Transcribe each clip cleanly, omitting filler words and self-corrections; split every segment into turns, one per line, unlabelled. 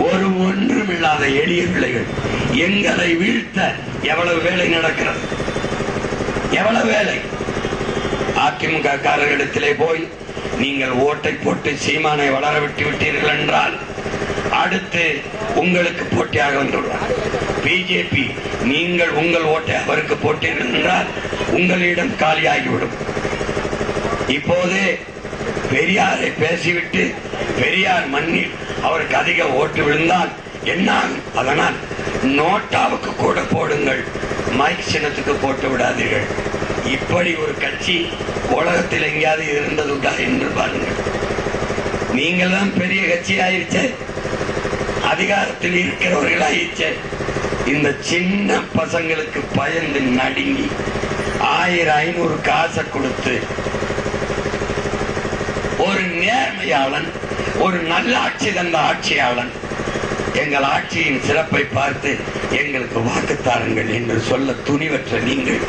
ஒரு ஒன்றுமில்லாத எளிய பிள்ளைகள். எங்களை வீழ்த்த எவ்வளவு வேலை நடக்கிறது, எவ்வளவு வேலை. அதிமுக காரர்களிடத்திலே போய் நீங்கள் ஓட்டை போட்டு சீமானை வளர விட்டு விட்டீர்கள் என்றால் அடுத்து உங்களுக்கு போட்டியாக வந்துள்ளார். பிஜேபி நீங்கள் உங்கள் ஓட்டை அவருக்கு போட்டீர்கள் என்றால் உங்களிடம் காலியாகிவிடும். இப்போதே பெரியாரை பேசிவிட்டு பெரியார் மண்ணில் அவருக்கு அதிக ஓட்டு விழுந்தால் என்ன? அதனால் நோட்டாவுக்கு கூட போடுங்கள், மைக் சின்னத்துக்கு போட்டு விடாதீர்கள். இப்படி ஒரு கட்சி உலகத்தில் எங்கேயாவது இருந்ததுண்டா என்று பாருங்கள். நீங்கள் தான் பெரிய கட்சி ஆயிடுச்சு, அதிகாரத்தில் இருக்கிறவர்கள் ஆயிடுச்சு. இந்த சின்ன பசங்களுக்கு பயந்து நடுங்கி 1000-500 காசை கொடுத்து ஒரு நேர்மையாளன், ஒரு நல்ல ஆட்சி தந்த ஆட்சியாளன் எங்கள் ஆட்சியின் சிறப்பை பார்த்து எங்களுக்கு வாக்குத்தாருங்கள் என்று சொல்ல துணிவற்ற நீங்கள்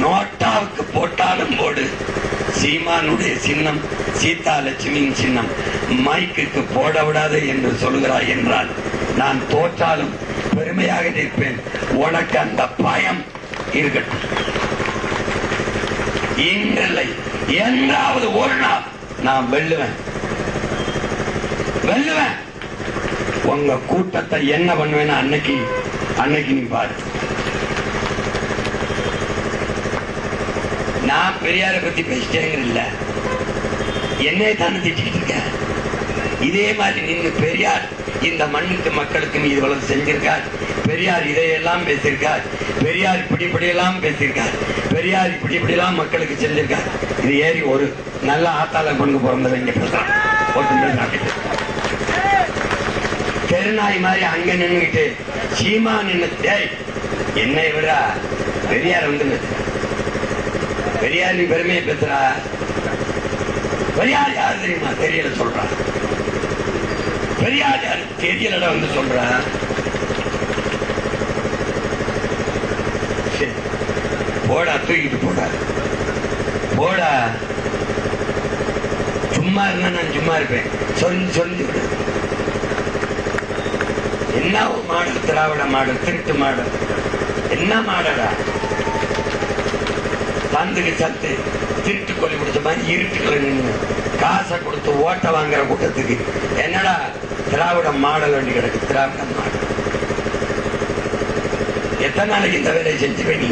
நோட்டாவுக்கு போட்டாலும் போடு, சீமானுடைய சின்னம் சீதா லட்சுமியின் சின்னம் மைக்கு போட விடாது என்று சொல்கிறாய் என்றால் நான் தோற்றாலும் பெருமையாக நிற்பேன். உனக்கு அந்த பயம் இருக்கட்டும். இன்றில்லை என்றாவது ஒரு நாள் நான் வெல்லுவேன். உங்க கூட்டத்தை என்ன பண்ணுவேன்னு அன்னைக்கு நீ பாரு. நான் பெரியாரை பத்தி பேசிட்டேங்க இல்ல, என்னை தானே திட்டிட்டு இருக்க. இதே மாதிரி நின்று பெரியார் இந்த மண்ணுக்கு மக்களுக்கு நீ இவ்வளவு செஞ்சிருக்கார், பெரியார் இதையெல்லாம் பேசியிருக்கார், பெரியார் இப்படியெல்லாம் பேசியிருக்கார், பெரியார் இப்படியெல்லாம் மக்களுக்கு செஞ்சிருக்கார். இது ஏறி ஒரு நல்ல ஆத்தாள பொண்ணு பிறந்தவங்க பேசுறான். தெருநாய் மாதிரி அங்க நின்றுகிட்டு சீமா நின்று என்னை விட பெரியார் வந்து பெரியார் நீ பெருமையை பேசுறா. பெரியார் யாரு தெரியுமா? தெரியல சொல்றான். பெரியார் யாரு தெரியலட வந்து சொல்ற. போடா, தூக்கிட்டு போடா. சும்மா இருந்தா நான் சும்மா இருப்பேன். சொல்லி விடு. என்ன மாடல்? திராவிட மாடல், திருட்டு மாடல். என்ன மாடலா? பந்துக்கு சத்து திருட்டு கொல்லி பிடிச்ச மாதிரி இருட்டுக்குள்ள நின்று காசை கொடுத்து ஓட்ட வாங்குற கூட்டத்துக்கு என்னடா திராவிட மாடல் வேண்டி கிடக்கு. திராவிட மாடல் எத்தனை நாளைக்கு இந்த வேலையை செஞ்சுவே நீ?